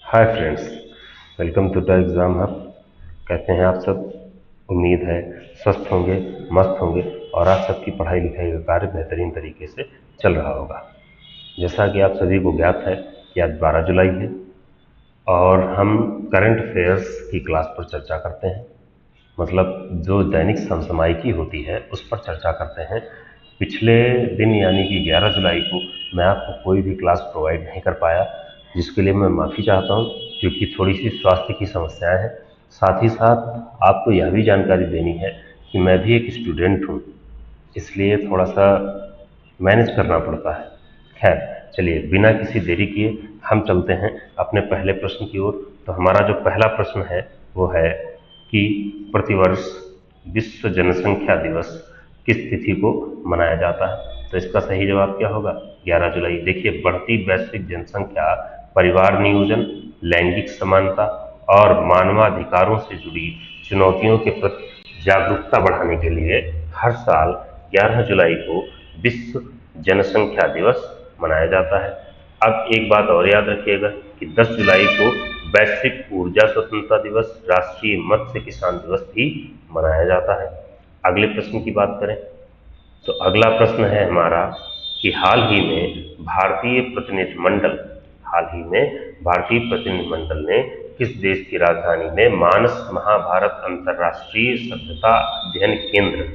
Hi friends, welcome to the exam hub. कहते हैं आप सब, उम्मीद है स्वस्थ होंगे, मस्त होंगे और आप सबकी पढ़ाई लिखाई का कार्य बेहतरीन तरीके से चल रहा होगा। जैसा कि आप सभी को ज्ञात है कि आज 12 जुलाई है और हम करंट अफेयर्स की क्लास पर चर्चा करते हैं। मतलब जो दैनिक समसामयिकी होती है उस पर चर्चा करते हैं। पिछले दिन यानी कि 11 जुलाई को मैं आपको कोई भी क्लास प्रोवाइड नहीं कर पाया, जिसके लिए मैं माफ़ी चाहता हूं, क्योंकि थोड़ी सी स्वास्थ्य की समस्याएं हैं। साथ ही साथ आपको यह भी जानकारी देनी है कि मैं भी एक स्टूडेंट हूं, इसलिए थोड़ा सा मैनेज करना पड़ता है। खैर, चलिए बिना किसी देरी किए हम चलते हैं अपने पहले प्रश्न की ओर। तो हमारा जो पहला प्रश्न है वो है कि प्रतिवर्ष विश्व जनसंख्या दिवस किस तिथि को मनाया जाता है। तो इसका सही जवाब क्या होगा? 11 जुलाई। देखिए, बढ़ती वैश्विक जनसंख्या, परिवार नियोजन, लैंगिक समानता और मानवाधिकारों से जुड़ी चुनौतियों के प्रति जागरूकता बढ़ाने के लिए हर साल 11 जुलाई को विश्व जनसंख्या दिवस मनाया जाता है। अब एक बात और याद रखिएगा कि 10 जुलाई को वैश्विक ऊर्जा स्वतंत्रता दिवस, राष्ट्रीय मत्स्य किसान दिवस भी मनाया जाता है। अगले प्रश्न की बात करें तो अगला प्रश्न है हमारा कि हाल ही में भारतीय प्रतिनिधिमंडल ने किस देश की राजधानी में मानस महाभारत अंतर्राष्ट्रीय सभ्यता अध्ययन केंद्र,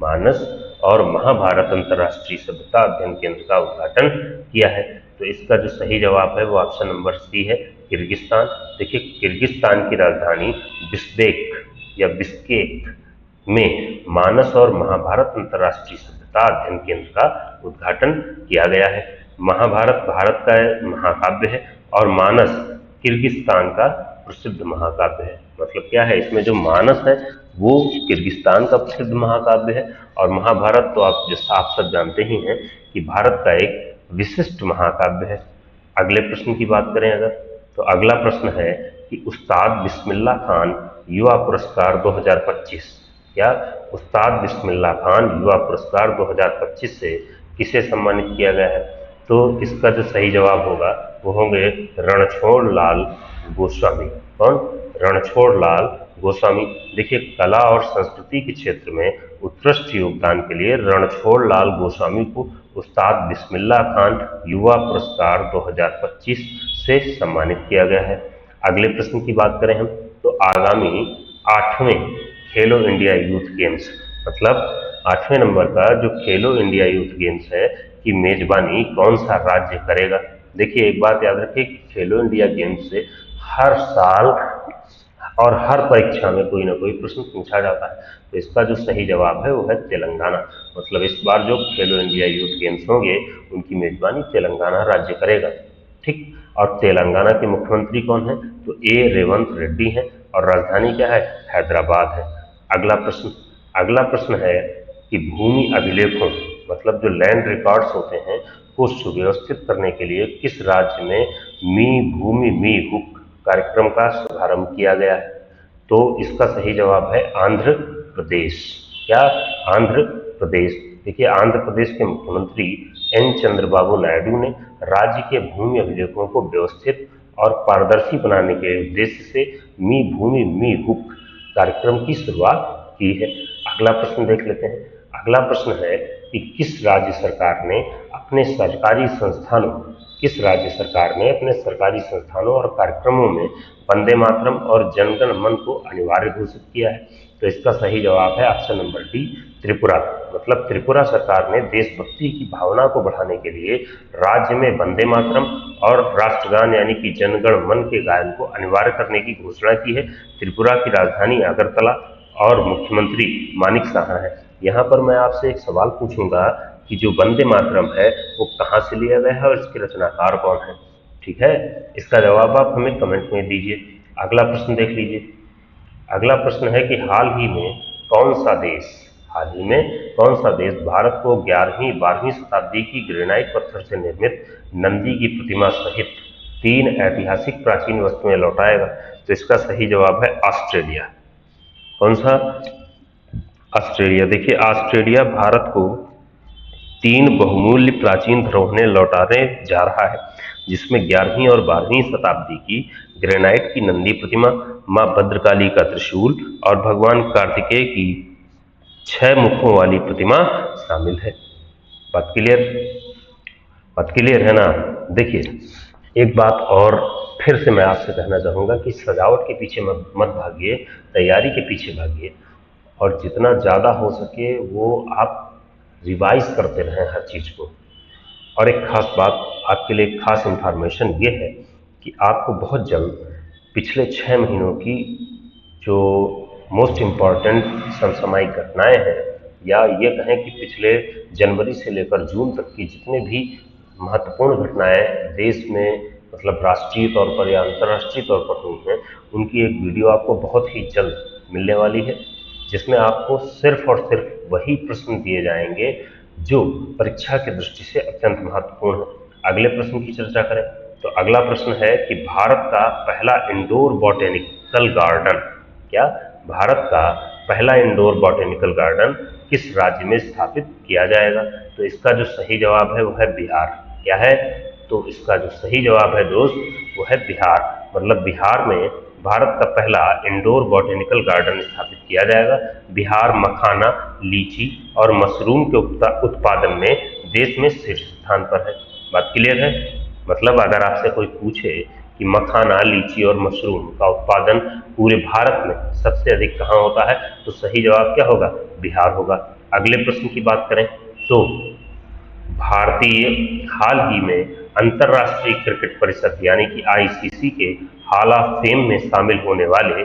मानस और महाभारत अंतर्राष्ट्रीय सभ्यता अध्ययन केंद्र का उद्घाटन किया है। तो इसका जो सही जवाब है वो ऑप्शन नंबर सी है, किर्गिस्तान। देखिए, किर्गिस्तान की राजधानी बिश्केक या बिश्केक में मानस और महाभारत अंतर्राष्ट्रीय सभ्यता अध्ययन केंद्र का उद्घाटन किया गया है। महाभारत भारत का महाकाव्य है और मानस किर्गिस्तान का प्रसिद्ध महाकाव्य है। मतलब क्या है, इसमें जो मानस है वो किर्गिस्तान का प्रसिद्ध महाकाव्य है और महाभारत तो आप जैसा आप सब जानते ही हैं कि भारत का एक विशिष्ट महाकाव्य है। अगले प्रश्न की बात करें अगर, तो अगला प्रश्न है कि उस्ताद बिस्मिल्लाह खान युवा पुरस्कार 2025, क्या उस्ताद बिस्मिल्लाह खान युवा पुरस्कार 2025 से किसे सम्मानित किया गया है? तो इसका जो सही जवाब होगा वो होंगे रणछोड़ लाल गोस्वामी। कौन? रणछोड़ लाल गोस्वामी। देखिए, कला और संस्कृति के क्षेत्र में उत्कृष्ट योगदान के लिए रणछोड़ लाल गोस्वामी को उस्ताद बिस्मिल्लाह खान युवा पुरस्कार 2025 से सम्मानित किया गया है। अगले प्रश्न की बात करें हम तो आगामी 8वें खेलो इंडिया यूथ गेम्स, मतलब 8वें नंबर का जो खेलो इंडिया यूथ गेम्स है की मेजबानी कौन सा राज्य करेगा? देखिए, एक बात याद रखिए कि खेलो इंडिया गेम्स से हर साल और हर परीक्षा में कोई ना कोई प्रश्न पूछा जाता है। तो इसका जो सही जवाब है वो है तेलंगाना। मतलब इस बार जो खेलो इंडिया यूथ गेम्स होंगे उनकी मेजबानी तेलंगाना राज्य करेगा। ठीक, और तेलंगाना के मुख्यमंत्री कौन है? तो रेवंत रेड्डी हैं और राजधानी क्या है? हैदराबाद है। अगला प्रश्न है कि भूमि अभिलेखों, मतलब जो लैंड रिकॉर्ड्स होते हैं, को सुव्यवस्थित करने के लिए किस राज्य में मी भूमि मी हुक कार्यक्रम का शुभारंभ किया गया है? तो इसका सही जवाब है आंध्र प्रदेश। क्या? आंध्र प्रदेश। देखिए, आंध्र प्रदेश के मुख्यमंत्री एन चंद्रबाबू नायडू ने राज्य के भूमि अभिलेखों को व्यवस्थित और पारदर्शी बनाने के उद्देश्य से मी भूमि मी हुक कार्यक्रम की शुरुआत की है। अगला प्रश्न देख लेते हैं। अगला प्रश्न है कि किस राज्य सरकार ने अपने सरकारी संस्थानों और कार्यक्रमों में वंदे मातरम और जनगण मन को अनिवार्य घोषित किया है? तो इसका सही जवाब है ऑप्शन नंबर डी, त्रिपुरा। मतलब त्रिपुरा सरकार ने देशभक्ति की भावना को बढ़ाने के लिए राज्य में वंदे मातरम और राष्ट्रगान यानी कि जनगण मन के गायन को अनिवार्य करने की घोषणा की है। त्रिपुरा की राजधानी अगरतला और मुख्यमंत्री मानिक साहा है। यहाँ पर मैं आपसे एक सवाल पूछूंगा कि जो वंदे मातरम है वो कहाँ से लिया गया है और इसके रचनाकार कौन है? ठीक है, इसका जवाब आप हमें कमेंट में दीजिए। अगला प्रश्न देख लीजिए। अगला प्रश्न है कि हाल ही में कौन सा देश भारत को 11वीं 12वीं शताब्दी की ग्रेनाइट पत्थर से निर्मित नंदी की प्रतिमा सहित 3 ऐतिहासिक प्राचीन वस्तुएं लौटाएगा? तो इसका सही जवाब है ऑस्ट्रेलिया। कौन सा? ऑस्ट्रेलिया। देखिए, ऑस्ट्रेलिया भारत को तीन बहुमूल्य प्राचीन धरोहरें लौटाने जा रहा है, जिसमें 11वीं और 12वीं शताब्दी की ग्रेनाइट की नंदी प्रतिमा, मां भद्रकाली का त्रिशूल और भगवान कार्तिकेय की 6 मुखों वाली प्रतिमा शामिल है। बात क्लियर? बात क्लियर है ना? देखिए, एक बात और फिर से मैं आपसे कहना चाहूंगा कि सजावट के पीछे मत मत भागिए, तैयारी के पीछे भागिए, और जितना ज़्यादा हो सके वो आप रिवाइज करते रहें हर चीज़ को। और एक खास बात आपके लिए, एक खास इंफॉर्मेशन ये है कि आपको बहुत जल्द पिछले 6 महीनों की जो मोस्ट इम्पॉर्टेंट समसामयिक घटनाएं हैं, या ये कहें कि पिछले जनवरी से लेकर जून तक की जितने भी महत्वपूर्ण घटनाएं देश में, मतलब राष्ट्रीय तौर पर या अंतर्राष्ट्रीय तौर पर हुई हैं, उनकी एक वीडियो आपको बहुत ही जल्द मिलने वाली है, जिसमें आपको सिर्फ और सिर्फ वही प्रश्न दिए जाएंगे जो परीक्षा की दृष्टि से अत्यंत महत्वपूर्ण है। अगले प्रश्न की चर्चा करें तो अगला प्रश्न है कि भारत का पहला इंडोर बॉटेनिकल गार्डन, क्या भारत का पहला इंडोर बॉटेनिकल गार्डन किस राज्य में स्थापित किया जाएगा? तो इसका जो सही जवाब है वो है बिहार। क्या है? तो इसका जो सही जवाब है दोस्त वो है बिहार। मतलब बिहार में भारत का पहला इंडोर बॉटेनिकल गार्डन स्थापित किया जाएगा। बिहार मखाना, लीची और मशरूम के उत्पादन में देश में शीर्ष स्थान पर है। बात क्लियर है? मतलब अगर आपसे कोई पूछे कि मखाना, लीची और मशरूम का उत्पादन पूरे भारत में सबसे अधिक कहाँ होता है, तो सही जवाब क्या होगा? बिहार होगा। अगले प्रश्न की बात करें तो भारतीय हाल ही में अंतर्राष्ट्रीय क्रिकेट परिषद यानी कि आईसीसी के हॉल ऑफ फेम में शामिल होने वाले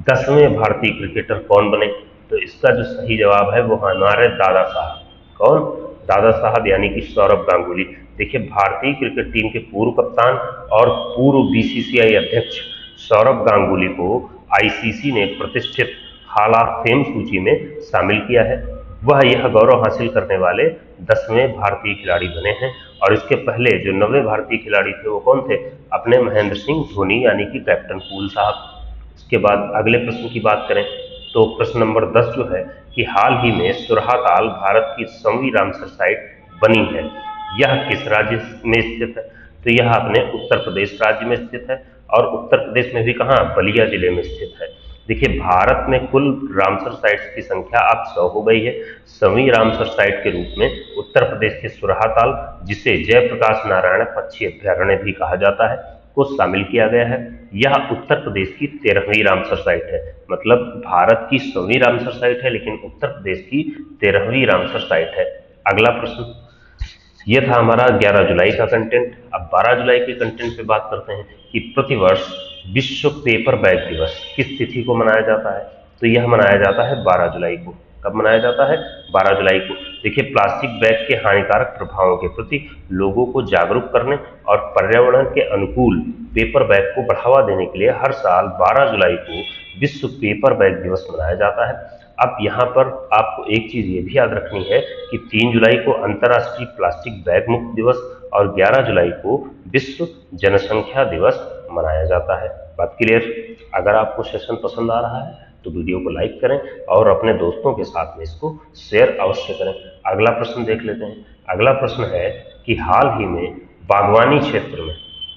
10वें भारतीय क्रिकेटर कौन बने? तो इसका जो सही जवाब है वो हमारे दादा साहब। कौन? दादा साहब यानी कि सौरभ गांगुली। देखिए, भारतीय क्रिकेट टीम के पूर्व कप्तान और पूर्व बीसीसीआई अध्यक्ष सौरभ गांगुली को आईसीसी ने प्रतिष्ठित हॉल ऑफ फेम सूची में शामिल किया है। वह यह गौरव हासिल करने वाले 10वें भारतीय खिलाड़ी बने हैं। और इसके पहले जो 9वें भारतीय खिलाड़ी थे वो कौन थे? अपने महेंद्र सिंह धोनी यानी कि कैप्टन कूल साहब। इसके बाद अगले प्रश्न की बात करें तो प्रश्न नंबर 10 जो है कि हाल ही में सुरहाताल भारत की 100वीं रामसर साइट बनी है, यह किस राज्य में स्थित है? तो यह अपने उत्तर प्रदेश राज्य में स्थित है। और उत्तर प्रदेश में भी कहाँ? बलिया जिले में स्थित है। देखिए, भारत में कुल रामसर साइट्स की संख्या अब 100 हो गई है। 100वीं रामसर साइट के रूप में उत्तर प्रदेश के सुरहाताल, जिसे जयप्रकाश नारायण पक्षी अभ्यारण्य भी कहा जाता है, को शामिल किया गया है। यह उत्तर प्रदेश की 13वीं रामसर साइट है। मतलब भारत की 100वीं रामसर साइट है, लेकिन उत्तर प्रदेश की 13वीं रामसर साइट है। अगला प्रश्न, ये था हमारा 11 जुलाई का कंटेंट। अब 12 जुलाई के कंटेंट पे बात करते हैं कि प्रतिवर्ष विश्व पेपर बैग दिवस किस तिथि को मनाया जाता है? तो यह मनाया जाता है 12 जुलाई को। कब मनाया जाता है? 12 जुलाई को। देखिए, प्लास्टिक बैग के हानिकारक प्रभावों के प्रति लोगों को जागरूक करने और पर्यावरण के अनुकूल पेपर बैग को बढ़ावा देने के लिए हर साल 12 जुलाई को विश्व पेपर बैग दिवस मनाया जाता है। अब यहाँ पर आपको एक चीज ये भी याद रखनी है कि 3 जुलाई को अंतर्राष्ट्रीय प्लास्टिक बैग मुक्त दिवस और 11 जुलाई को विश्व जनसंख्या दिवस मनाया जाता है। बात क्लियर? अगर आपको सेशन पसंद आ रहा है तो वीडियो को लाइक करें और अपने दोस्तों के साथ में इसको शेयर अवश्य करें। अगला प्रश्न देख लेते हैं। अगला प्रश्न है कि हाल ही में बागवानी क्षेत्र में,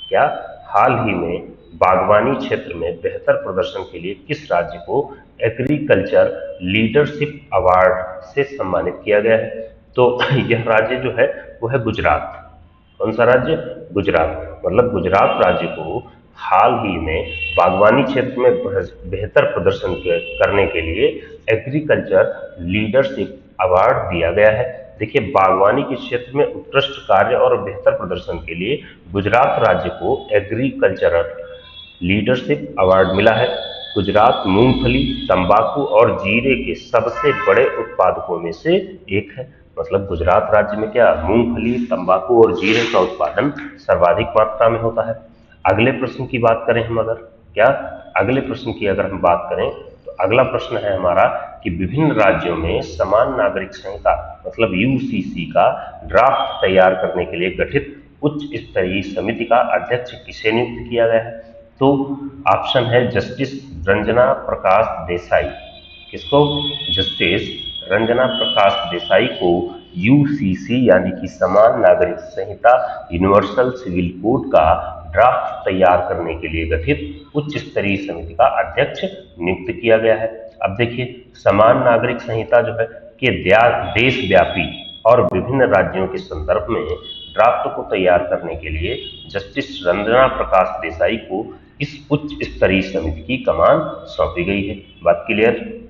क्या हाल ही में बागवानी क्षेत्र में बेहतर प्रदर्शन के लिए किस राज्य को एग्रीकल्चर लीडरशिप अवार्ड से सम्मानित किया गया है? तो यह राज्य जो है वो है गुजरात। कौन सा राज्य? गुजरात। मतलब गुजरात राज्य को हाल ही में बागवानी क्षेत्र में बेहतर प्रदर्शन करने के लिए एग्रीकल्चर लीडरशिप अवार्ड दिया गया है। देखिए, बागवानी के क्षेत्र में उत्कृष्ट कार्य और बेहतर प्रदर्शन के लिए गुजरात राज्य को एग्रीकल्चरल लीडरशिप अवार्ड मिला है। गुजरात मूंगफली, तंबाकू और जीरे के सबसे बड़े उत्पादकों में से एक है। मतलब गुजरात राज्य में क्या मूंगफली, तंबाकू और जीरे का उत्पादन सर्वाधिक मात्रा में होता है। अगले प्रश्न की बात करें हम, अगर क्या अगले प्रश्न की अगर हम बात करें तो अगला प्रश्न है हमारा कि विभिन्न राज्यों में समान नागरिक संहिता मतलब यूसीसी का ड्राफ्ट तैयार करने के लिए गठित उच्च स्तरीय समिति का अध्यक्ष किसे नियुक्त किया गया है? तो ऑप्शन है जस्टिस रंजना प्रकाश देसाई। किसको? जस्टिस रंजना प्रकाश देसाई को यूसीसी यानी कि समान नागरिक संहिता यूनिवर्सल सिविल कोड का ड्राफ्ट तैयार करने के लिए गठित उच्च स्तरीय समिति का अध्यक्ष नियुक्त किया गया है। अब देखिए, समान नागरिक संहिता जो है कि देशव्यापी और विभिन्न राज्यों के संदर्भ में ड्राफ्ट को तैयार करने के लिए जस्टिस रंजना प्रकाश देसाई को इस उच्च स्तरीय समिति की कमान सौंपी गई है। बात क्लियर?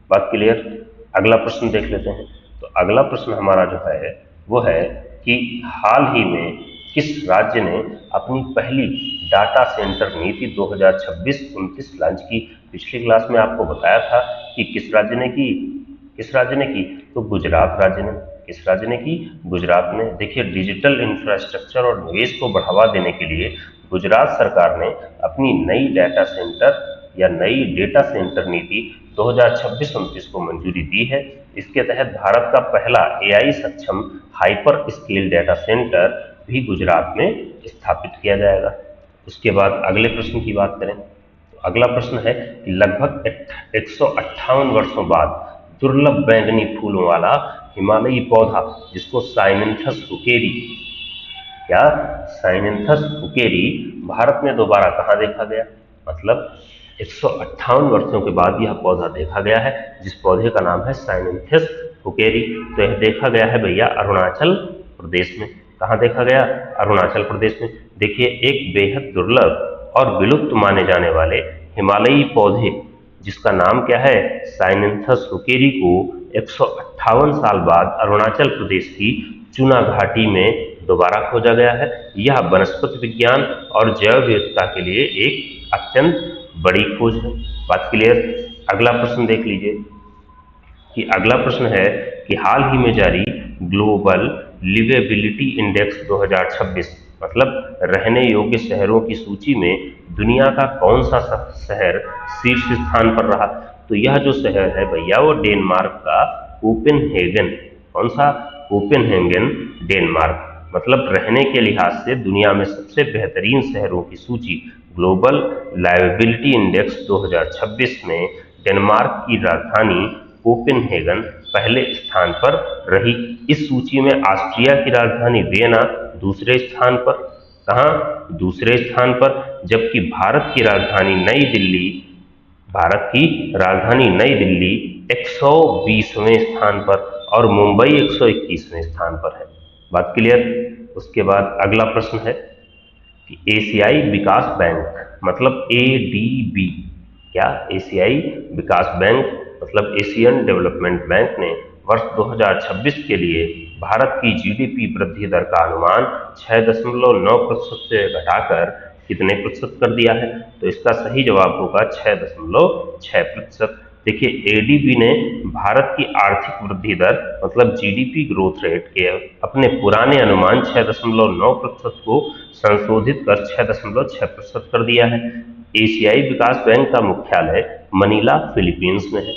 बात क्लियर? अगला प्रश्न देख लेते हैं। तो अगला प्रश्न हमारा जो है वो है कि हाल ही में किस राज्य ने अपनी पहली डाटा सेंटर नीति 2026-29 लॉन्च की? पिछली क्लास में आपको बताया था कि किस राज्य ने की? किस राज्य ने की? तो गुजरात राज्य ने। किस राज्य ने की? गुजरात ने। देखिए, डिजिटल इंफ्रास्ट्रक्चर और निवेश को बढ़ावा देने के लिए गुजरात सरकार ने अपनी नई डाटा सेंटर या नई डेटा सेंटर नीति 2026-29 को मंजूरी दी है। इसके तहत भारत का पहला एआई सक्षम हाइपर स्केल डाटा सेंटर भी गुजरात में स्थापित किया जाएगा। उसके बाद अगले प्रश्न की बात करें तो अगला प्रश्न है कि लगभग 158 वर्षों बाद दुर्लभ बैंगनी फूलों वाला हिमालयी पौधा जिसको साइनेंथस हुकेरी या साइनेंथस हुकेरी भारत में दोबारा कहाँ देखा गया? मतलब 158 वर्षों के बाद यह पौधा देखा गया है, जिस पौधे का नाम है साइनेंथस हुकेरी। तो यह देखा गया है भैया अरुणाचल प्रदेश में। कहाँ देखा गया? अरुणाचल प्रदेश में। देखिए, एक बेहद दुर्लभ और विलुप्त माने जाने वाले हिमालयी पौधे जिसका नाम क्या है? साइनेंथस हुकेरी को 158 साल बाद अरुणाचल प्रदेश की चुना घाटी में दोबारा खोजा गया है। यह वनस्पति विज्ञान और जैव विविधता के लिए एक अत्यंत बड़ी खोज है। बात क्लियर? अगला प्रश्न देख लीजिए कि अगला प्रश्न है कि हाल ही में जारी ग्लोबल लिवेबिलिटी इंडेक्स 2026 मतलब रहने योग्य शहरों की सूची में दुनिया का कौन सा शहर शीर्ष स्थान पर रहा? तो यह जो शहर है भैया वो डेनमार्क का कोपेनहेगन। कौन सा? Copenhagen, Denmark. मतलब रहने के लिहाज से दुनिया में सबसे बेहतरीन शहरों की सूची ग्लोबल लाइवेबिलिटी इंडेक्स 2026 में डेनमार्क की राजधानी कोपेनहेगन पहले स्थान पर रही। इस सूची में ऑस्ट्रिया की राजधानी वियना दूसरे स्थान पर। कहाँ? दूसरे स्थान पर। जबकि भारत की राजधानी नई दिल्ली 120वें स्थान पर और मुंबई 121वें स्थान पर है। बात क्लियर? उसके बाद अगला प्रश्न है कि एशियाई विकास बैंक मतलब एडीबी, क्या एशियाई विकास बैंक मतलब एशियन डेवलपमेंट बैंक ने वर्ष 2026 के लिए भारत की जीडीपी वृद्धि दर का अनुमान 6.9% से घटाकर कितने प्रतिशत कर दिया है? तो इसका सही जवाब होगा 6.6%। देखिए, एडीबी ने भारत की आर्थिक वृद्धि दर मतलब जीडीपी ग्रोथ रेट के अपने पुराने अनुमान 6.9% को संशोधित कर 6.6% कर दिया है। एशियाई विकास बैंक का मुख्यालय मनीला, फिलीपींस में है।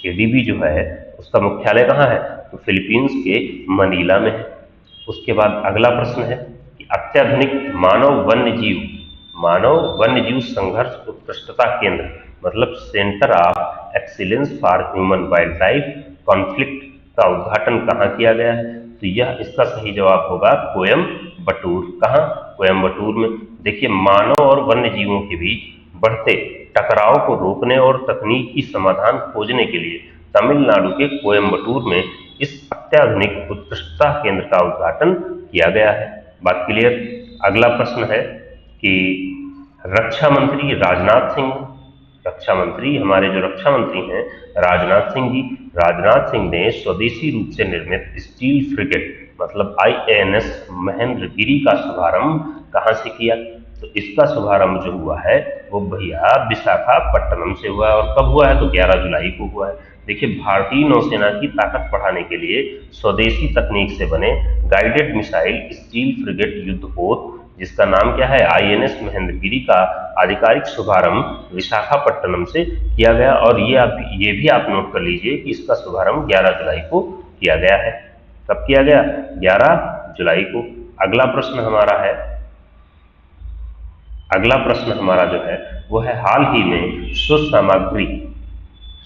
एडीबी जो है उसका मुख्यालय कहाँ है? तो फिलीपींस के मनीला में है। उसके बाद अगला प्रश्न है कि अत्याधुनिक मानव वन्यजीव संघर्ष उत्कृष्टता केंद्र मतलब centre of excellence for human wild life conflict का उद्घाटन कहाँ किया गया है? तो यह इसका सही जवाब होगा कोयम्बटूर। कहाँ? कोयम्बटूर में। देखिए, मानव और वन्य जीवों के बीच बढ़ते टकराव को रोकने और तकनीकी समाधान खोजने के लिए तमिलनाडु के कोयम्बटूर में इस अत्याधुनिक उत्कृष्टता केंद्र का उद्घाटन किया गया है। बात क्लियर? अगला प्रश्न है कि रक्षा मंत्री हमारे जो रक्षा मंत्री हैं राजनाथ सिंह ने स्वदेशी रूप से निर्मित स्टील फ्रिगेट मतलब आईएनएस महेंद्रगिरी का शुभारंभ कहां से किया? तो इसका शुभारंभ जो हुआ है वो भैया विशाखापट्टनम से हुआ है। और कब हुआ है? तो 11 जुलाई को हुआ है। देखिए, भारतीय नौसेना की ताकत बढ़ाने के लिए स्वदेशी तकनीक से बने गाइडेड मिसाइल स्टील फ्रिगेट युद्धपोत जिसका नाम क्या है? आईएनएस महेंद्रगिरी का आधिकारिक शुभारंभ विशाखापट्टनम से किया गया। और ये भी आप नोट कर लीजिए कि इसका शुभारंभ 11 जुलाई को किया गया है। कब किया गया? 11 जुलाई को। अगला प्रश्न हमारा जो है वो है हाल ही में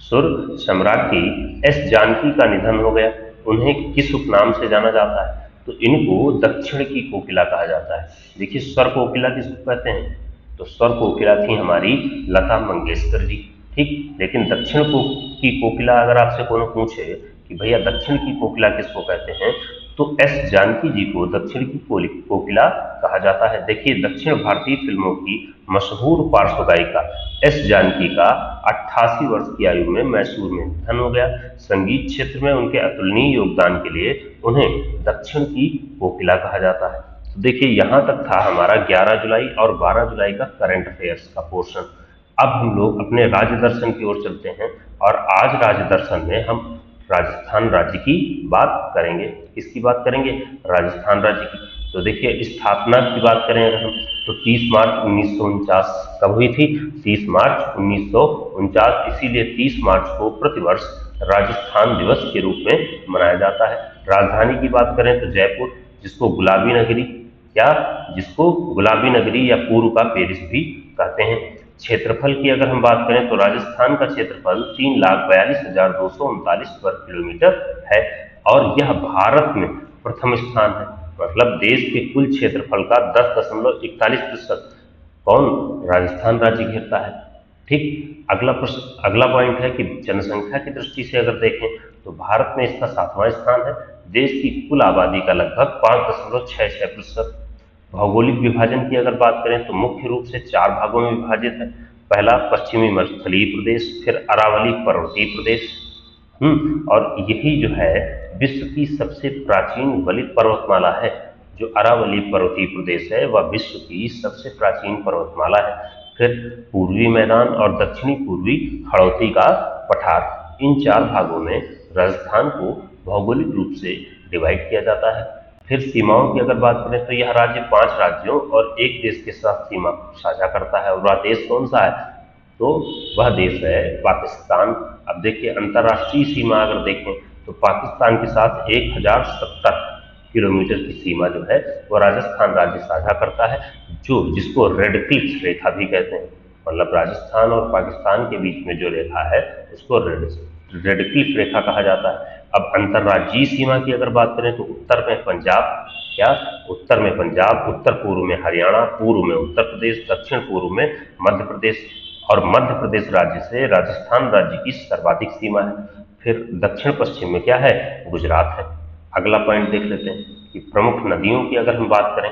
सुर सम्राज्ञी एस जानकी का निधन हो गया। उन्हें किस उपनाम से जाना जाता है? तो इनको दक्षिण की कोकिला कहा जाता है। देखिए, स्वर कोकिला किसको कहते हैं? तो स्वर कोकिला थी हमारी लता मंगेशकर जी, ठीक। लेकिन दक्षिण की कोकिला अगर आपसे कोनो पूछे कि भैया दक्षिण की कोकिला किसको कहते हैं, तो एस जानकी जी को दक्षिण की कोकिला कहा जाता है। देखिए, दक्षिण भारतीय फिल्मों की मशहूर पार्श्व गायिका एस जानकी का 88 वर्ष की आयु में मैसूर में निधन हो गया। संगीत क्षेत्र में उनके अतुलनीय योगदान के लिए उन्हें दक्षिण की कोकिला कहा जाता है। तो देखिए, यहाँ तक था हमारा 11 जुलाई और 12 जुलाई का करंट अफेयर्स का पोर्शन। अब हम लोग अपने राज्य दर्शन की ओर चलते हैं, और आज राज्य दर्शन में हम राजस्थान राज्य की बात करेंगे। किसकी बात करेंगे? राजस्थान राज्य की। तो देखिए, स्थापना की बात करें अगर हम, तो 30 मार्च 1949 कब हुई थी? 30 मार्च 1949। इसीलिए 30 मार्च को प्रतिवर्ष राजस्थान दिवस के रूप में मनाया जाता है। राजधानी की बात करें तो जयपुर, जिसको गुलाबी नगरी, क्या जिसको गुलाबी नगरी या पूर्व का पेरिस भी कहते हैं। क्षेत्रफल की अगर हम बात करें तो राजस्थान का क्षेत्रफल 3,42,239 वर्ग किलोमीटर है, और यह भारत में प्रथम स्थान है। मतलब देश के कुल क्षेत्रफल का 10.41% कौन? राजस्थान राज्य घेरता है, ठीक। अगला पॉइंट है कि जनसंख्या की दृष्टि से अगर देखें तो भारत में इसका 7वां स्थान है, देश की कुल आबादी का लगभग 5.66%। भौगोलिक विभाजन की अगर बात करें तो मुख्य रूप से 4 भागों में विभाजित है। पहला पश्चिमी मरुस्थलीय प्रदेश, फिर अरावली पर्वतीय प्रदेश, और यही जो है विश्व की सबसे प्राचीन वलित पर्वतमाला है। जो अरावली पर्वतीय प्रदेश है वह विश्व की सबसे प्राचीन पर्वतमाला है। फिर पूर्वी मैदान और दक्षिणी पूर्वी खड़ौती का पठार, इन 4 भागों में राजस्थान को भौगोलिक रूप से डिवाइड किया जाता है। फिर सीमाओं की अगर बात करें तो यह राज्य 5 राज्यों और एक देश के साथ सीमा साझा करता है, और वह देश कौन सा है? तो वह देश है पाकिस्तान। अब देखिए, अंतर्राष्ट्रीय सीमा अगर देखें तो पाकिस्तान के साथ 1070 किलोमीटर की सीमा जो है वो राजस्थान राज्य साझा करता है, जिसको रेड क्लिफ रेखा भी कहते हैं। मतलब राजस्थान और पाकिस्तान के बीच में जो रेखा है उसको रेड क्लिफ रेखा कहा जाता है। अब अंतर्राज्यीय सीमा की अगर बात करें तो उत्तर में पंजाब, क्या उत्तर में पंजाब, उत्तर पूर्व में हरियाणा, पूर्व में उत्तर प्रदेश, दक्षिण पूर्व में मध्य प्रदेश, और मध्य प्रदेश राज्य से राजस्थान राज्य की सर्वाधिक सीमा है। फिर दक्षिण पश्चिम में क्या है? गुजरात है। अगला पॉइंट देख लेते हैं कि प्रमुख नदियों की अगर हम बात करें,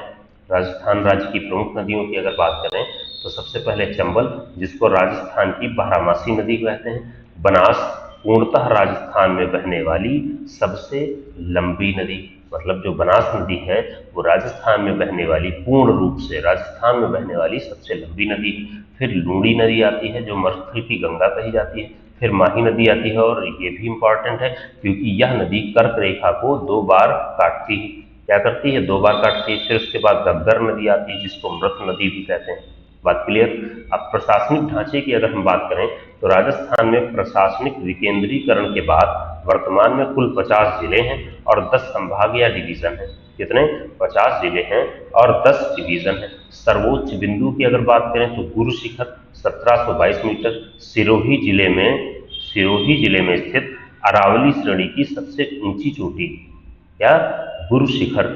राजस्थान राज्य की प्रमुख नदियों की अगर बात करें तो सबसे पहले चंबल, जिसको राजस्थान की बारहमासी नदी कहते हैं। बनास, पूर्णतः राजस्थान में बहने वाली सबसे लंबी नदी, मतलब जो बनास नदी है वो राजस्थान में बहने वाली, पूर्ण रूप से राजस्थान में बहने वाली सबसे लंबी नदी। फिर लूणी नदी आती है जो मरुस्थल की गंगा कही जाती है। फिर माही नदी आती है, और ये भी इंपॉर्टेंट है क्योंकि यह नदी कर्क रेखा को 2 बार काटती है। क्या करती है? 2 बार काटती है। फिर उसके बाद घग्गर नदी आती है जिसको मृत नदी भी कहते हैं। बात क्लियर? अब प्रशासनिक ढांचे की अगर हम बात करें तो राजस्थान में प्रशासनिक विकेंद्रीकरण के बाद वर्तमान में कुल 50 जिले हैं और 10 संभाग या डिवीजन हैं। कितने? 50 जिले हैं और 10 डिवीजन हैं। सर्वोच्च बिंदु की अगर बात करें तो गुरु शिखर 1722 मीटर, सिरोही जिले में स्थित अरावली श्रेणी की सबसे ऊंची चोटी, क्या? गुरु शिखर।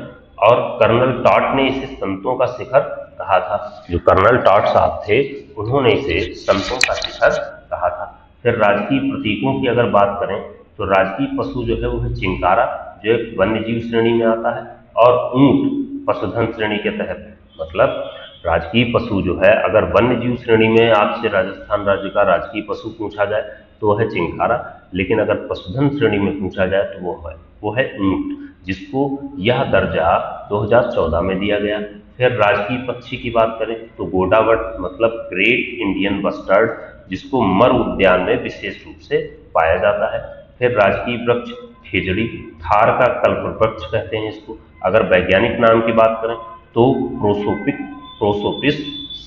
और कर्नल टॉट ने इसे संतों का शिखर कहा था। जो कर्नल टॉट साहब थे उन्होंने इसे संतों का शिखर कहा था। फिर राजकीय प्रतीकों की अगर बात करें तो राजकीय पशु जो है वो है चिंकारा, जो एक वन्य जीव श्रेणी में आता है, और ऊंट पशुधन श्रेणी के तहत। मतलब राजकीय पशु जो है, अगर वन्य जीव श्रेणी में आपसे राजस्थान राज्य का राजकीय पशु पूछा जाए तो वह है चिंकारा, लेकिन अगर पशुधन श्रेणी में पूछा जाए तो वो है ऊंट, जिसको यह दर्जा 2014 में दिया गया। फिर राजकीय पक्षी की बात करें तो गोडावट, मतलब ग्रेट इंडियन बस्टर्ड, जिसको मर उद्यान में विशेष रूप से पाया जाता है। फिर राजकीय वृक्ष खेजड़ी, थार का कल्प वृक्ष कहते हैं इसको। अगर वैज्ञानिक नाम की बात करें तो प्रोसोपिस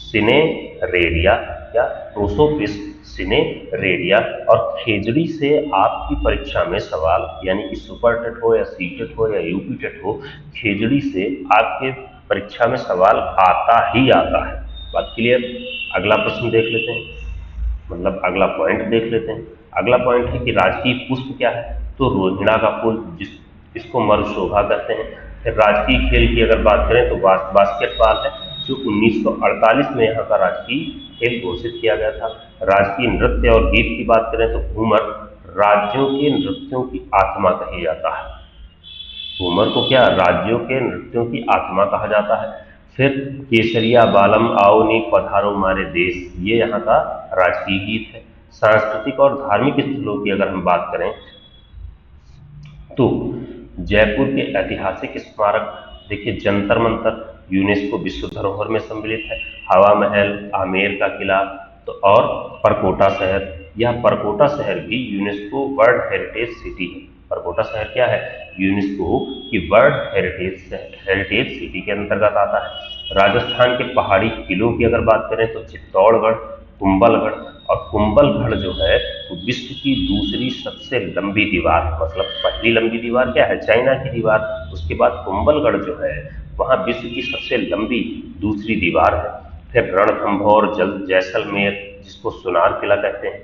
सिनेरेरिया, क्या? Prosopis cineraria. और खेजड़ी से आपकी परीक्षा में सवाल, यानी कि सुपर टेट हो या सी टेट हो या यूपी टेट हो, खेजड़ी से आपके परीक्षा में सवाल आता ही आता है। बात क्लियर? अगला प्रश्न देख लेते हैं, मतलब अगला पॉइंट देख लेते हैं। अगला पॉइंट है कि राजकीय पुष्प क्या है? तो रोहिणा का फूल, इसको मरुशोभा कहते हैं। फिर राजकीय खेल की अगर बात करें तो बास्केटबॉल है, जो 1948 में यहाँ का राजकीय खेल घोषित किया गया था। राजकीय नृत्य और गीत की बात करें तो घूमर राज्यों के नृत्यों की आत्मा कही जाता है। घूमर को क्या राज्यों के नृत्यों की आत्मा कहा जाता है। फिर केसरिया बालम आओ नी पधारो मारे देश, ये यहाँ का राजकीय गीत है। सांस्कृतिक और धार्मिक स्थलों की अगर हम बात करें तो जयपुर के ऐतिहासिक स्मारक देखिए, जंतर मंतर यूनेस्को विश्व धरोहर में सम्मिलित है। हवा महल, आमेर का किला, तो और परकोटा शहर, यह परकोटा शहर भी यूनेस्को वर्ल्ड हेरिटेज सिटी है। परकोटा शहर क्या है? यूनेस्को की वर्ल्ड हेरिटेज सिटी के अंतर्गत आता है। राजस्थान के पहाड़ी किलों की अगर बात करें तो चित्तौड़गढ़, कुंभलगढ़, और कुंभलगढ़ जो है वो विश्व की दूसरी सबसे लंबी दीवार, मतलब पहली लंबी दीवार क्या है? चाइना की दीवार। उसके बाद कुंभलगढ़ जो है वहाँ विश्व की सबसे लंबी दूसरी दीवार है। फिर रणथंभौर, जैसलमेर जिसको सोनार किला कहते हैं,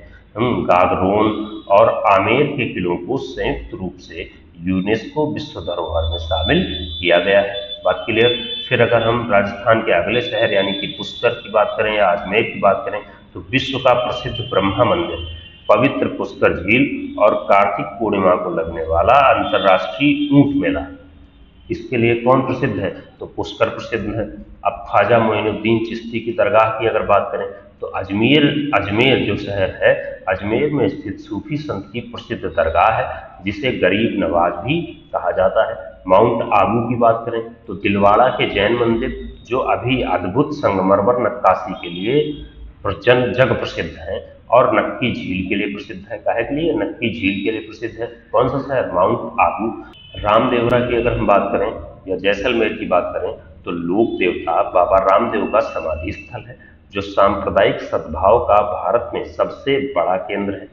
गागरोन और आमेर के किलों को संयुक्त रूप से यूनेस्को विश्व धरोहर में शामिल किया गया है। बात क्लियर? फिर अगर हम राजस्थान के अगले शहर यानी कि पुष्कर की बात करें या अजमेर की बात करें तो विश्व का प्रसिद्ध ब्रह्मा मंदिर, पवित्र पुष्कर झील और कार्तिक पूर्णिमा को लगने वाला अंतर्राष्ट्रीय ऊंट मेला, इसके लिए कौन प्रसिद्ध है? तो पुष्कर प्रसिद्ध है। अब ख्वाजा मोइनुद्दीन चिश्ती की दरगाह की अगर बात करें तो अजमेर जो शहर है, अजमेर में स्थित सूफी संत की प्रसिद्ध दरगाह है, जिसे गरीब नवाज भी कहा जाता है। माउंट आबू की बात करें तो दिलवाड़ा के जैन मंदिर, जो अभी अद्भुत संगमरमर नक्काशी के लिए जग प्रसिद्ध है, और नक्की झील के लिए प्रसिद्ध है। काहे के लिए? नक्की झील के लिए प्रसिद्ध है। कौन सा शहर? माउंट आबू। रामदेवरा की अगर हम बात करें या जैसलमेर की बात करें तो लोक देवता बाबा रामदेव का समाधि स्थल है, जो सांप्रदायिक सद्भाव का भारत में सबसे बड़ा केंद्र है।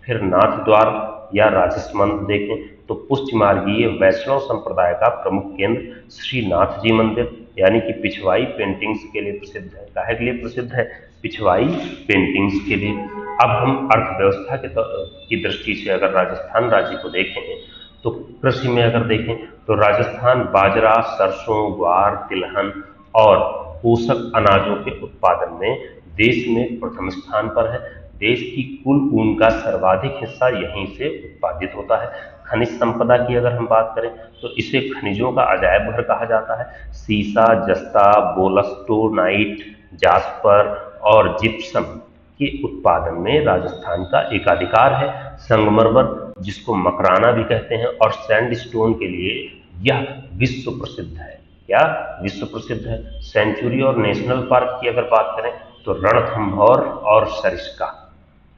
फिर नाथ द्वार या राजसमंद देखें तो पुष्ट मार्गीय वैष्णव संप्रदाय का प्रमुख केंद्र श्री नाथ जी मंदिर यानी कि पिछवाई पेंटिंग्स के लिए प्रसिद्ध है। काहे के लिए प्रसिद्ध है? पिछवाई पेंटिंग्स के लिए। अब हम अर्थव्यवस्था की दृष्टि से अगर राजस्थान राज्य को देखें तो कृषि में अगर देखें तो राजस्थान बाजरा, सरसों, ग्वार, तिलहन और पोषक अनाजों के उत्पादन में देश में प्रथम स्थान पर है। देश की कुल ऊन का सर्वाधिक हिस्सा यहीं से उत्पादित होता है। खनिज संपदा की अगर हम बात करें तो इसे खनिजों का अजायब घर कहा जाता है। सीसा, जस्ता, बोलस्टोनाइट, जास्पर और जिप्सम के उत्पादन में राजस्थान का एकाधिकार है। संगमरमर जिसको मकराना भी कहते हैं और सैंडस्टोन के लिए यह विश्व प्रसिद्ध है। क्या विश्व प्रसिद्ध है? सेंचुरी और नेशनल पार्क की अगर बात करें तो रणथंभौर और सरिस्का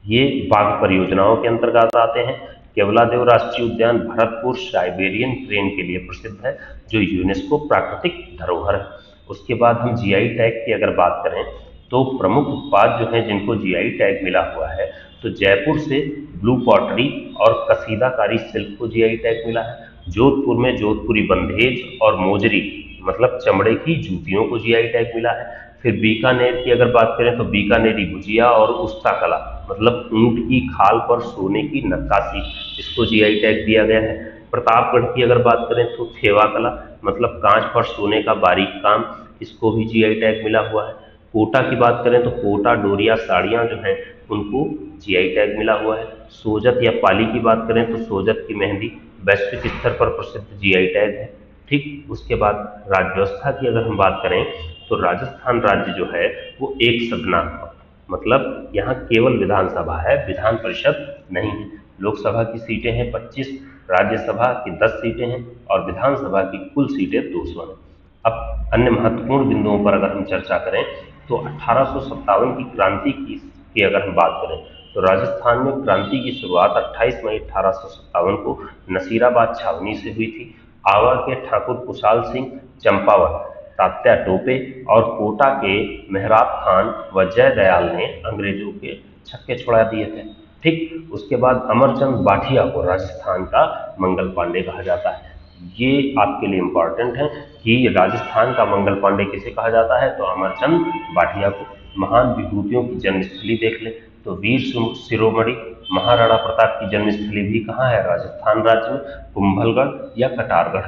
ये बाघ परियोजनाओं के अंतर्गत आते हैं। केवलादेव राष्ट्रीय उद्यान भरतपुर साइबेरियन क्रेन के लिए प्रसिद्ध है, जो यूनेस्को प्राकृतिक धरोहर है। उसके बाद हम जीआई टैग की अगर बात करें तो प्रमुख उत्पाद जो हैं जिनको जीआई टैग मिला हुआ है, तो जयपुर से ब्लू पॉटरी और कसीदाकारी सिल्क को जीआई टैग मिला है। जोधपुर में जोधपुरी बंधेज और मोजरी मतलब चमड़े की जूतियों को जीआई टैग मिला है। फिर बीकानेर की अगर बात करें तो बीकानेरी गुजिया और उस्ता कला मतलब ऊंट की खाल पर सोने की नक्काशी, इसको जीआई टैग दिया गया है। प्रतापगढ़ की अगर बात करें तो थेवा कला मतलब कांच पर सोने का बारीक काम, इसको भी जीआई टैग मिला हुआ है। कोटा की बात करें तो कोटा डोरिया साड़ियाँ जो हैं उनको जीआई टैग मिला हुआ है। सोजत या पाली की बात करें तो सोजत की मेहंदी वैश्विक स्तर पर प्रसिद्ध जीआई टैग है। ठीक, उसके बाद राज्य व्यवस्था की अगर हम बात करें तो राजस्थान राज्य जो है वो एक सदनात्मक मतलब यहाँ केवल विधानसभा है, विधान परिषद नहीं है। लोकसभा की सीटें हैं 25, राज्यसभा की 10 सीटें हैं और विधानसभा की कुल सीटें 200 हैं। अब अन्य महत्वपूर्ण बिंदुओं पर अगर हम चर्चा करें तो 1857 की क्रांति की अगर हम बात करें तो राजस्थान में क्रांति की शुरुआत 28 मई 1857 को नसीराबाद छावनी से हुई थी। आवा के ठाकुर कुशाल सिंह चंपावत, तात्या टोपे और कोटा के मेहराब खान व जय दयाल ने अंग्रेजों के छक्के छुड़ा दिए थे। ठीक, उसके बाद अमरचंद बाठिया को राजस्थान का मंगल पांडे कहा जाता है। ये आपके लिए इम्पॉर्टेंट है कि राजस्थान का मंगल पांडे किसे कहा जाता है, तो अमरचंद बाठिया को। महान विभूतियों की जन्मस्थली देख लें तो वीर शिरोमणि महाराणा प्रताप की जन्मस्थली भी कहाँ है? राजस्थान राज्य में, कुंभलगढ़ या कटारगढ़।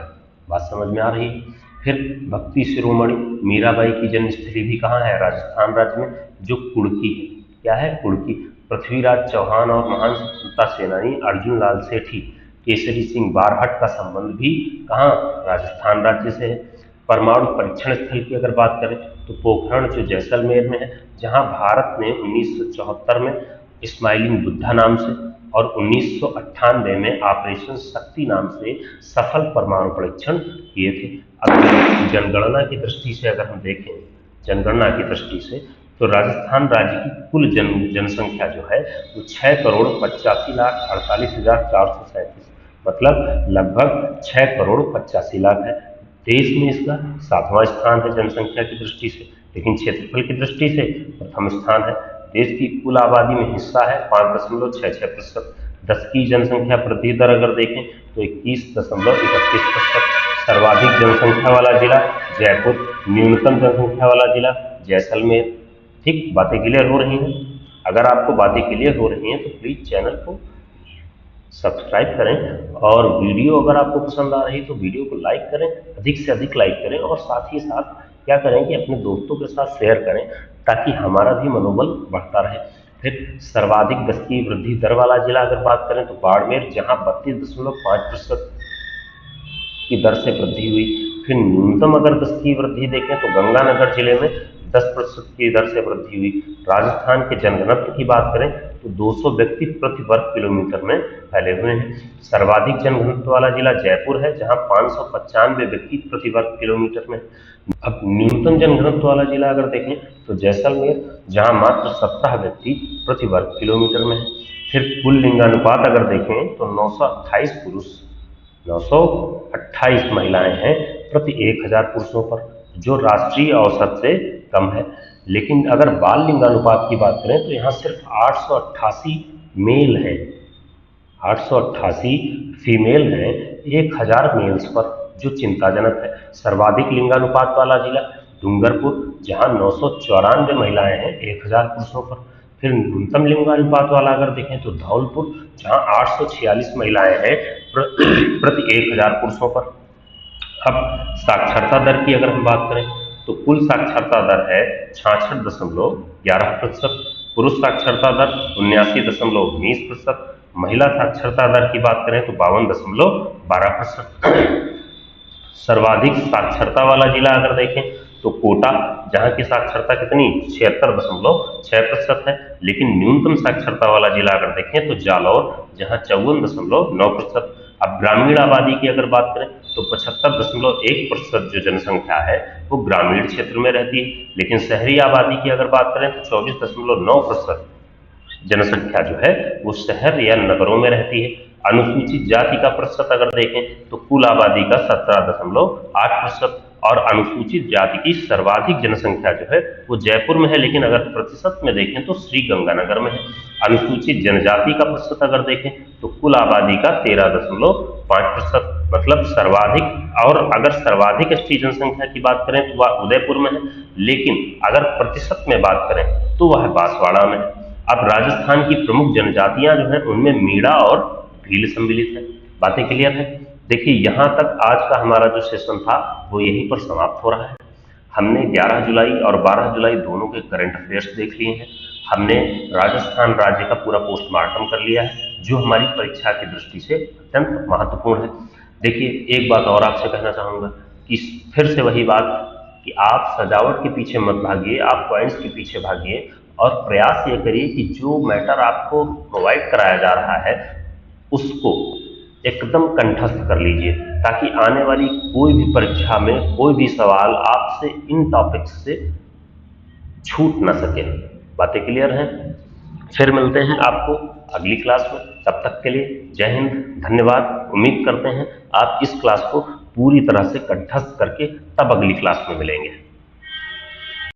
बात समझ में आ रही है? फिर भक्ति शिरोमणि मीराबाई की जन्मस्थली भी कहाँ है? राजस्थान राज्य में, जो कुड़की है। क्या है? कुड़की। पृथ्वीराज चौहान और महान स्वतंत्रता सेनानी अर्जुन लाल सेठी केसरी सिंह बारहट का संबंध भी कहाँ? राजस्थान राज्य से है। परमाणु परीक्षण स्थल की अगर बात करें तो पोखरण जो जैसलमेर में है, जहां भारत ने 1974 में स्माइलिंग बुद्धा नाम से और 1998 में ऑपरेशन शक्ति नाम से सफल परमाणु परीक्षण किए थे। अब जनगणना की दृष्टि से अगर हम देखें, जनगणना की दृष्टि से, तो राजस्थान राज्य की कुल जनसंख्या जो है वो 6,85,48,437, मतलब लगभग 6,85,00,000 है। देश में इसका 7वां स्थान है जनसंख्या की दृष्टि से, लेकिन क्षेत्रफल की दृष्टि से प्रथम स्थान है। देश की कुल आबादी में हिस्सा है 5.66%। 10 की जनसंख्या वृद्धि दर अगर देखें तो 21.31%। सर्वाधिक जनसंख्या वाला जिला जयपुर, न्यूनतम जनसंख्या वाला जिला जैसलमेर। ठीक, बातें क्लियर हो रही हैं? अगर आपको बातें क्लियर हो रही हैं तो प्लीज चैनल को सब्सक्राइब करें, और वीडियो अगर आपको पसंद आ रही है तो वीडियो को लाइक करें, अधिक से अधिक लाइक करें, और साथ ही साथ क्या करें कि अपने दोस्तों के साथ शेयर करें ताकि हमारा भी मनोबल बढ़ता रहे। फिर सर्वाधिक 10 की वृद्धि दर वाला जिला अगर बात करें तो बाड़मेर, जहां 32.5% की दर से वृद्धि हुई। फिर न्यूनतम अगर 10 की वृद्धि देखें तो गंगानगर जिले में 10% की दर से वृद्धि हुई। राजस्थान के जनघनत्व की बात करें तो 200 व्यक्ति प्रति वर्ग किलोमीटर में फैले हुए हैं। सर्वाधिक जनघनत्व वाला जिला जयपुर है, जहां 595 व्यक्ति प्रति वर्ग किलोमीटर में। अब न्यूनतम जनघनत्व वाला जिला अगर देखें तो जैसलमेर, जहां मात्र 17 व्यक्ति प्रति वर्ग किलोमीटर में है। फिर कुल लिंगानुपात अगर देखें तो 928 पुरुष, 928 महिलाएं हैं प्रति 1000 पुरुषों पर, जो राष्ट्रीय औसत से कम है। लेकिन अगर बाल लिंगानुपात की बात करें तो यहाँ सिर्फ 888 मेल है, 888 फीमेल हैं 1000 मेल्स पर, जो चिंताजनक है। सर्वाधिक लिंगानुपात वाला जिला डूंगरपुर, जहां 994 महिलाएं हैं 1000 पुरुषों पर। फिर न्यूनतम लिंगानुपात वाला अगर देखें तो धौलपुर, जहां 846 महिलाएं हैं प्रति 1000 पुरुषों पर। अब साक्षरता दर की अगर हम बात करें तो कुल साक्षरता दर है 66.11%, पुरुष साक्षरता दर 79.20%, महिला साक्षरता दर की बात करें तो 52.12%। सर्वाधिक साक्षरता वाला जिला अगर देखें तो कोटा, जहां की साक्षरता कितनी 76.6% है। लेकिन न्यूनतम साक्षरता वाला जिला अगर देखें तो जालौर, जहां 54.9%। अब ग्रामीण आबादी की अगर बात करें तो 75.1% जो जनसंख्या है वो ग्रामीण क्षेत्र में रहती है। लेकिन शहरी आबादी की अगर बात करें तो 24.9% जनसंख्या जो है वो शहर या नगरों में रहती है। अनुसूचित जाति का प्रतिशत अगर देखें तो कुल आबादी का 17.8%, और अनुसूचित जाति की सर्वाधिक जनसंख्या जो है वो जयपुर में है, लेकिन अगर प्रतिशत में देखें तो श्री गंगानगर में है। अनुसूचित जनजाति का प्रतिशत अगर देखें तो कुल आबादी का 13.5%, मतलब सर्वाधिक। और अगर सर्वाधिक एसटी जनसंख्या की बात करें तो वह उदयपुर में है, लेकिन अगर प्रतिशत में बात करें तो वह बांसवाड़ा में है। अब राजस्थान की प्रमुख जनजातियां जो है उनमें मीणा और भील सम्मिलित है। बातें क्लियर है? देखिए, यहाँ तक आज का हमारा जो सेशन था वो यहीं पर समाप्त हो रहा है। हमने 11 जुलाई और 12 जुलाई दोनों के करंट अफेयर्स देख लिए हैं। हमने राजस्थान राज्य का पूरा पोस्टमार्टम कर लिया है, जो हमारी परीक्षा की दृष्टि से अत्यंत महत्वपूर्ण है। देखिए, एक बात और आपसे कहना चाहूँगा कि फिर से वही बात कि आप सजावट के पीछे मत भागिए, आप पॉइंट्स के पीछे भागिए, और प्रयास ये करिए कि जो मैटर आपको प्रोवाइड कराया जा रहा है उसको एकदम कंठस्थ कर लीजिए, ताकि आने वाली कोई भी परीक्षा में कोई भी सवाल आपसे इन टॉपिक्स से छूट ना सके। बातें क्लियर हैं? फिर मिलते हैं आपको अगली क्लास में। तब तक के लिए जय हिंद, धन्यवाद। उम्मीद करते हैं आप इस क्लास को पूरी तरह से कंठस्थ करके तब अगली क्लास में मिलेंगे।